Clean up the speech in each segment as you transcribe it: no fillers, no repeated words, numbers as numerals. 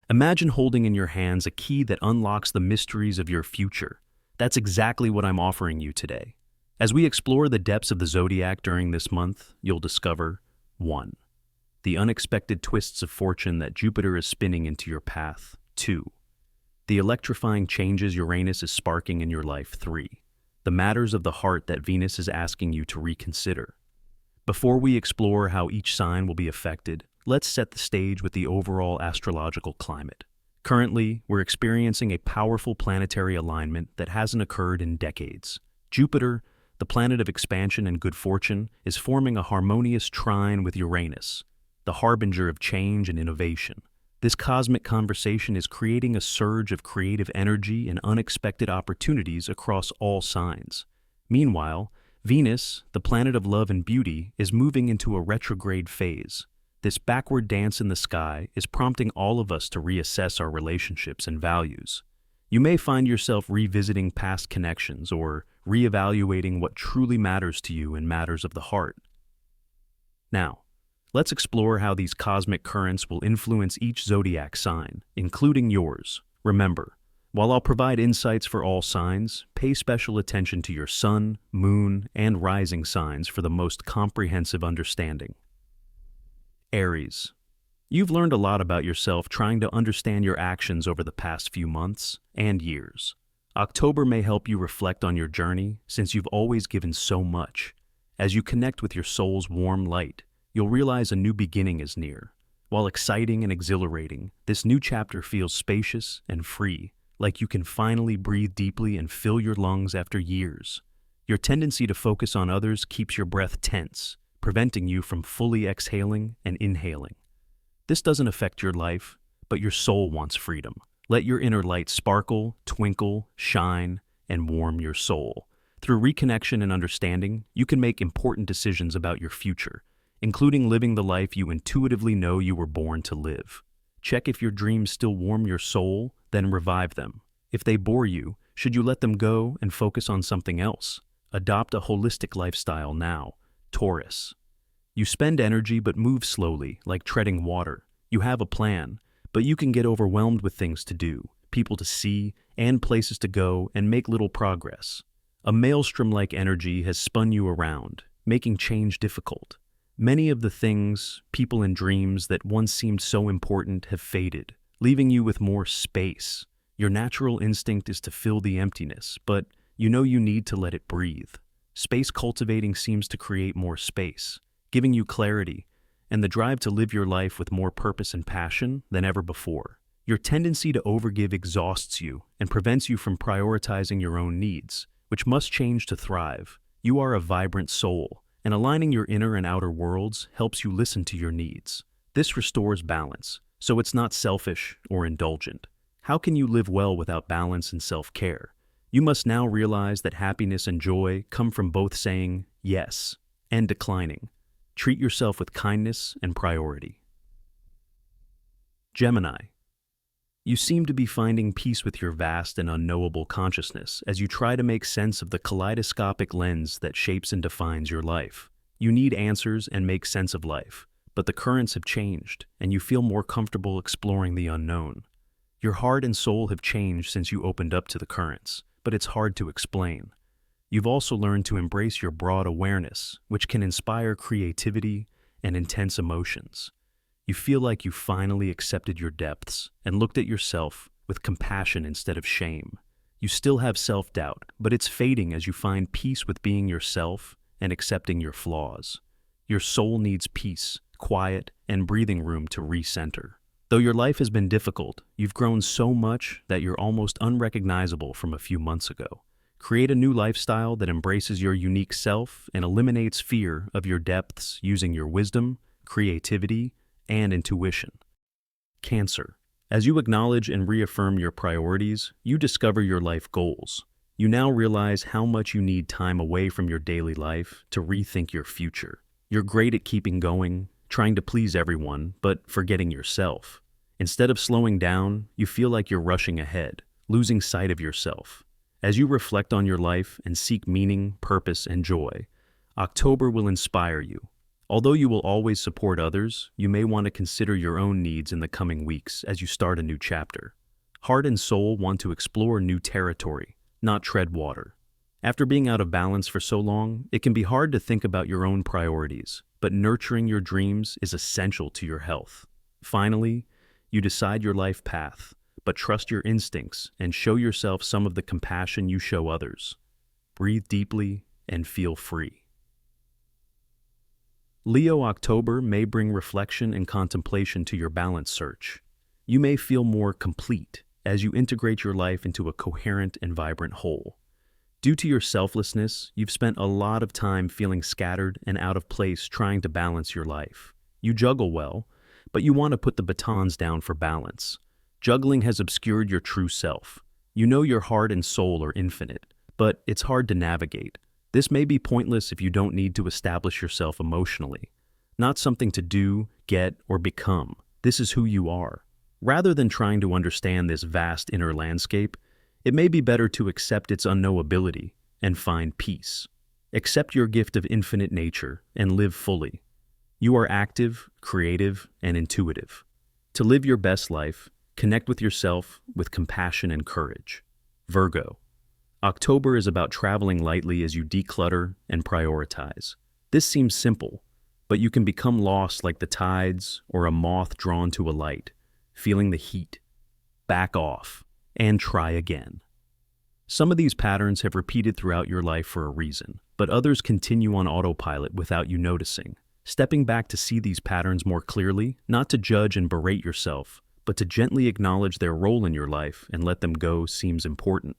Imagine holding in your hands a key that unlocks the mysteries of your future. That's exactly what I'm offering you today. As we explore the depths of the Zodiac during this month, you'll discover 1. The unexpected twists of fortune that Jupiter is spinning into your path. 2. The electrifying changes Uranus is sparking in your life. 3. The matters of the heart that Venus is asking you to reconsider. Before we explore how each sign will be affected, let's set the stage with the overall astrological climate. Currently, we're experiencing a powerful planetary alignment that hasn't occurred in decades. Jupiter, the planet of expansion and good fortune, is forming a harmonious trine with Uranus, the harbinger of change and innovation. This cosmic conversation is creating a surge of creative energy and unexpected opportunities across all signs. Meanwhile, Venus, the planet of love and beauty, is moving into a retrograde phase. This backward dance in the sky is prompting all of us to reassess our relationships and values. You may find yourself revisiting past connections or reevaluating what truly matters to you in matters of the heart. Now, let's explore how these cosmic currents will influence each zodiac sign, including yours. Remember, while I'll provide insights for all signs, pay special attention to your sun, moon, and rising signs for the most comprehensive understanding. Aries. You've learned a lot about yourself trying to understand your actions over the past few months and years. October may help you reflect on your journey since you've always given so much. As you connect with your soul's warm light, you'll realize a new beginning is near. While exciting and exhilarating, this new chapter feels spacious and free, like you can finally breathe deeply and fill your lungs after years. Your tendency to focus on others keeps your breath tense, preventing you from fully exhaling and inhaling. This doesn't affect your life, but your soul wants freedom. Let your inner light sparkle, twinkle, shine, and warm your soul. Through reconnection and understanding, you can make important decisions about your future, including living the life you intuitively know you were born to live. Check if your dreams still warm your soul, then revive them. If they bore you, should you let them go and focus on something else? Adopt a holistic lifestyle now. Taurus. You spend energy but move slowly, like treading water. You have a plan, but you can get overwhelmed with things to do, people to see, and places to go, and make little progress. A maelstrom-like energy has spun you around, making change difficult. Many of the things, people, and dreams that once seemed so important have faded, leaving you with more space. Your natural instinct is to fill the emptiness, but you know you need to let it breathe. Space cultivating seems to create more space, giving you clarity and the drive to live your life with more purpose and passion than ever before. Your tendency to overgive exhausts you and prevents you from prioritizing your own needs, which must change to thrive. You are a vibrant soul, and aligning your inner and outer worlds helps you listen to your needs. This restores balance, so it's not selfish or indulgent. How can you live well without balance and self-care? You must now realize that happiness and joy come from both saying yes and declining. Treat yourself with kindness and priority. Gemini. You seem to be finding peace with your vast and unknowable consciousness as you try to make sense of the kaleidoscopic lens that shapes and defines your life. You need answers and make sense of life, but the currents have changed, and you feel more comfortable exploring the unknown. Your heart and soul have changed since you opened up to the currents, but it's hard to explain. You've also learned to embrace your broad awareness, which can inspire creativity and intense emotions. You feel like you finally accepted your depths and looked at yourself with compassion instead of shame. You still have self-doubt, but it's fading as you find peace with being yourself and accepting your flaws. Your soul needs peace, quiet, and breathing room to recenter. Though your life has been difficult, you've grown so much that you're almost unrecognizable from a few months ago. Create a new lifestyle that embraces your unique self and eliminates fear of your depths using your wisdom, creativity, and intuition. Cancer. As you acknowledge and reaffirm your priorities, you discover your life goals. You now realize how much you need time away from your daily life to rethink your future. You're great at keeping going, trying to please everyone, but forgetting yourself. Instead of slowing down, you feel like you're rushing ahead, losing sight of yourself. As you reflect on your life and seek meaning, purpose, and joy, October will inspire you. Although you will always support others, you may want to consider your own needs in the coming weeks as you start a new chapter. Heart and soul want to explore new territory, not tread water. After being out of balance for so long, it can be hard to think about your own priorities, but nurturing your dreams is essential to your health. Finally, you decide your life path, but trust your instincts and show yourself some of the compassion you show others. Breathe deeply and feel free. Leo, October may bring reflection and contemplation to your balance search. You may feel more complete as you integrate your life into a coherent and vibrant whole. Due to your selflessness, you've spent a lot of time feeling scattered and out of place trying to balance your life. You juggle well, but you want to put the batons down for balance. Juggling has obscured your true self. You know your heart and soul are infinite, but it's hard to navigate. This may be pointless if you don't need to establish yourself emotionally. Not something to do, get, or become. This is who you are. Rather than trying to understand this vast inner landscape, it may be better to accept its unknowability and find peace. Accept your gift of infinite nature and live fully. You are active, creative, and intuitive. To live your best life, connect with yourself with compassion and courage. Virgo. October is about traveling lightly as you declutter and prioritize. This seems simple, but you can become lost like the tides or a moth drawn to a light, feeling the heat. Back off and try again. Some of these patterns have repeated throughout your life for a reason, but others continue on autopilot without you noticing. Stepping back to see these patterns more clearly, not to judge and berate yourself, but to gently acknowledge their role in your life and let them go seems important.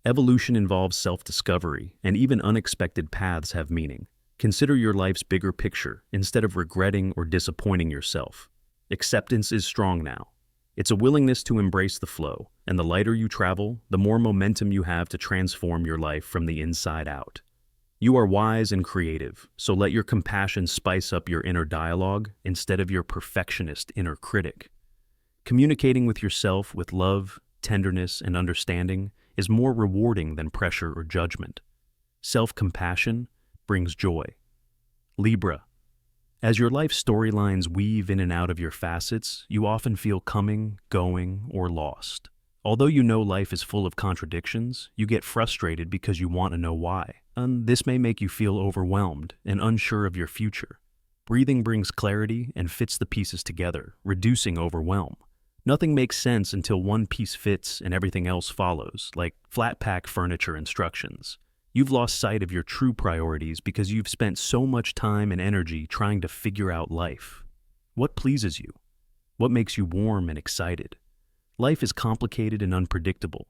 Evolution involves self-discovery, and even unexpected paths have meaning. Consider your life's bigger picture instead of regretting or disappointing yourself. Acceptance is strong now. It's a willingness to embrace the flow, and the lighter you travel, the more momentum you have to transform your life from the inside out. You are wise and creative, so let your compassion spice up your inner dialogue instead of your perfectionist inner critic. Communicating with yourself with love, tenderness, and understanding is more rewarding than pressure or judgment. Self-compassion brings joy. Libra. As your life storylines weave in and out of your facets, you often feel coming, going, or lost. Although you know life is full of contradictions, you get frustrated because you want to know why. And this may make you feel overwhelmed and unsure of your future. Breathing brings clarity and fits the pieces together, reducing overwhelm. Nothing makes sense until one piece fits and everything else follows, like flat-pack furniture instructions. You've lost sight of your true priorities because you've spent so much time and energy trying to figure out life. What pleases you? What makes you warm and excited? Life is complicated and unpredictable,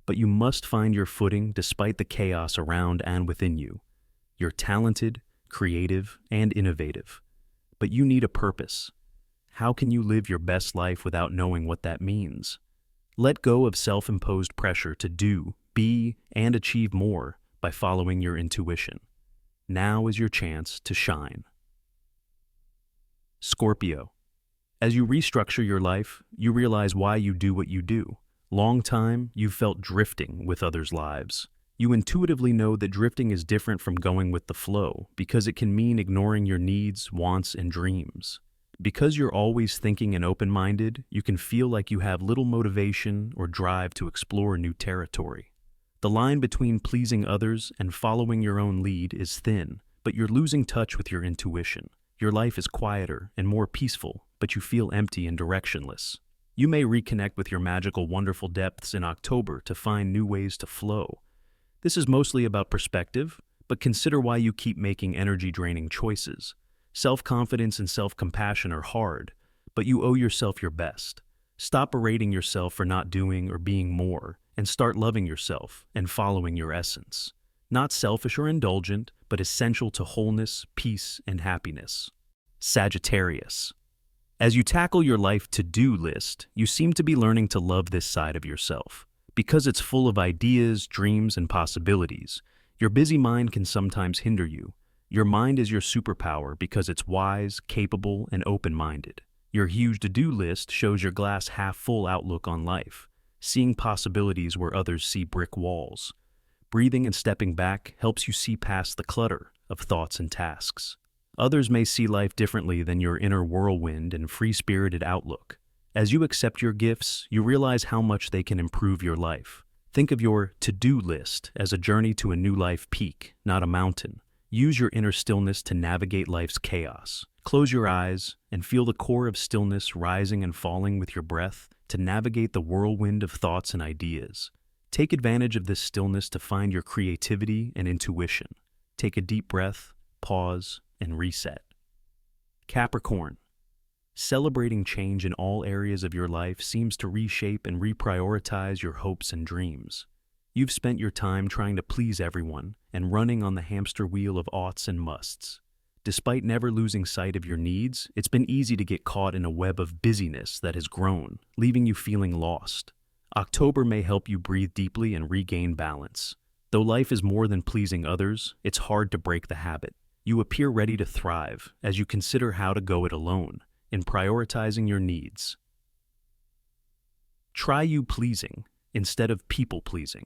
but you must find your footing despite the chaos around and within you. You're talented, creative, and innovative, but you need a purpose. How can you live your best life without knowing what that means? Let go of self-imposed pressure to do, be, and achieve more by following your intuition. Now is your chance to shine. Scorpio. As you restructure your life, you realize why you do what you do. Long time, you've felt drifting with others' lives. You intuitively know that drifting is different from going with the flow because it can mean ignoring your needs, wants, and dreams. Because you're always thinking and open-minded, you can feel like you have little motivation or drive to explore new territory. The line between pleasing others and following your own lead is thin, but you're losing touch with your intuition. Your life is quieter and more peaceful, but you feel empty and directionless. You may reconnect with your magical, wonderful depths in October to find new ways to flow. This is mostly about perspective, but consider why you keep making energy-draining choices. Self-confidence and self-compassion are hard, but you owe yourself your best. Stop berating yourself for not doing or being more, and start loving yourself and following your essence. Not selfish or indulgent, but essential to wholeness, peace, and happiness. Sagittarius. As you tackle your life to-do list, you seem to be learning to love this side of yourself. Because it's full of ideas, dreams, and possibilities, your busy mind can sometimes hinder you. Your mind is your superpower because it's wise, capable, and open-minded. Your huge to-do list shows your glass half-full outlook on life, seeing possibilities where others see brick walls. Breathing and stepping back helps you see past the clutter of thoughts and tasks. Others may see life differently than your inner whirlwind and free-spirited outlook. As you accept your gifts, you realize how much they can improve your life. Think of your to-do list as a journey to a new life peak, not a mountain. Use your inner stillness to navigate life's chaos. Close your eyes and feel the core of stillness rising and falling with your breath to navigate the whirlwind of thoughts and ideas. Take advantage of this stillness to find your creativity and intuition. Take a deep breath, pause, and reset. Capricorn. Celebrating change in all areas of your life seems to reshape and reprioritize your hopes and dreams. You've spent your time trying to please everyone and running on the hamster wheel of oughts and musts. Despite never losing sight of your needs, it's been easy to get caught in a web of busyness that has grown, leaving you feeling lost. October may help you breathe deeply and regain balance. Though life is more than pleasing others, it's hard to break the habit. You appear ready to thrive as you consider how to go it alone in prioritizing your needs. Try you pleasing instead of people pleasing.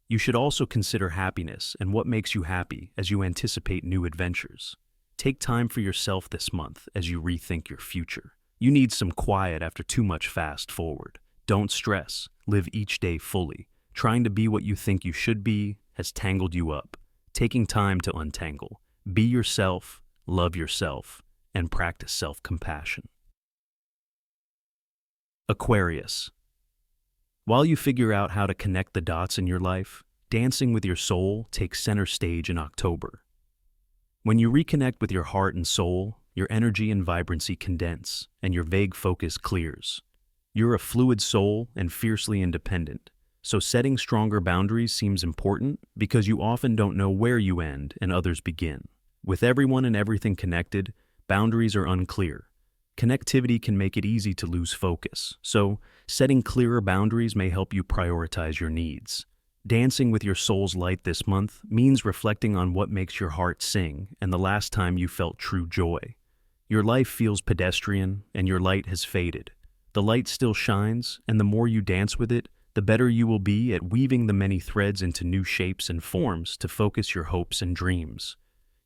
You should also consider happiness and what makes you happy as you anticipate new adventures. Take time for yourself this month as you rethink your future. You need some quiet after too much fast forward. Don't stress. Live each day fully. Trying to be what you think you should be has tangled you up. Taking time to untangle. Be yourself, love yourself, and practice self-compassion. Aquarius. While you figure out how to connect the dots in your life, dancing with your soul takes center stage in October. When you reconnect with your heart and soul, your energy and vibrancy condense, and your vague focus clears. You're a fluid soul and fiercely independent, so setting stronger boundaries seems important because you often don't know where you end and others begin. With everyone and everything connected, boundaries are unclear. Connectivity can make it easy to lose focus, so setting clearer boundaries may help you prioritize your needs. Dancing with your soul's light this month means reflecting on what makes your heart sing and the last time you felt true joy. Your life feels pedestrian and your light has faded. The light still shines, and the more you dance with it, the better you will be at weaving the many threads into new shapes and forms to focus your hopes and dreams.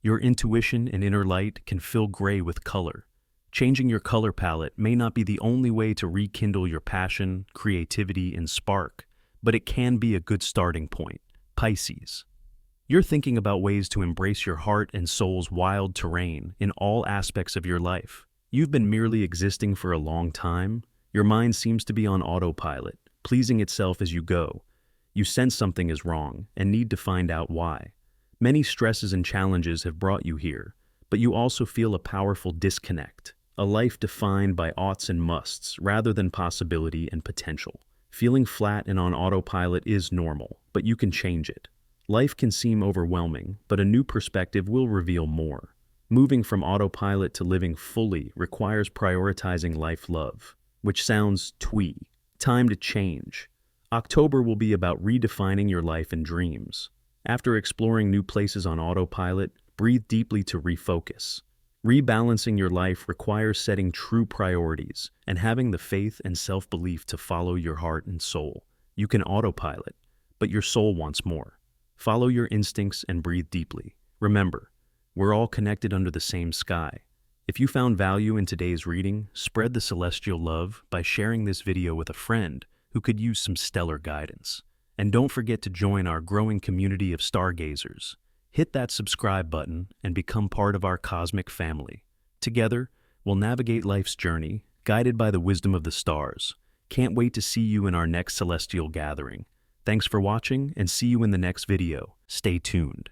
Your intuition and inner light can fill gray with color. Changing your color palette may not be the only way to rekindle your passion, creativity, and spark, but it can be a good starting point. Pisces. You're thinking about ways to embrace your heart and soul's wild terrain in all aspects of your life. You've been merely existing for a long time. Your mind seems to be on autopilot, pleasing itself as you go. You sense something is wrong and need to find out why. Many stresses and challenges have brought you here, but you also feel a powerful disconnect, a life defined by oughts and musts rather than possibility and potential. Feeling flat and on autopilot is normal, but you can change it. Life can seem overwhelming, but a new perspective will reveal more. Moving from autopilot to living fully requires prioritizing life love, which sounds twee. Time to change. October will be about redefining your life and dreams. After exploring new places on autopilot, breathe deeply to refocus. Rebalancing your life requires setting true priorities and having the faith and self-belief to follow your heart and soul. You can autopilot, but your soul wants more. Follow your instincts and breathe deeply. Remember, we're all connected under the same sky. If you found value in today's reading, spread the celestial love by sharing this video with a friend who could use some stellar guidance. And don't forget to join our growing community of stargazers. Hit that subscribe button and become part of our cosmic family. Together, we'll navigate life's journey, guided by the wisdom of the stars. Can't wait to see you in our next celestial gathering. Thanks for watching and see you in the next video. Stay tuned.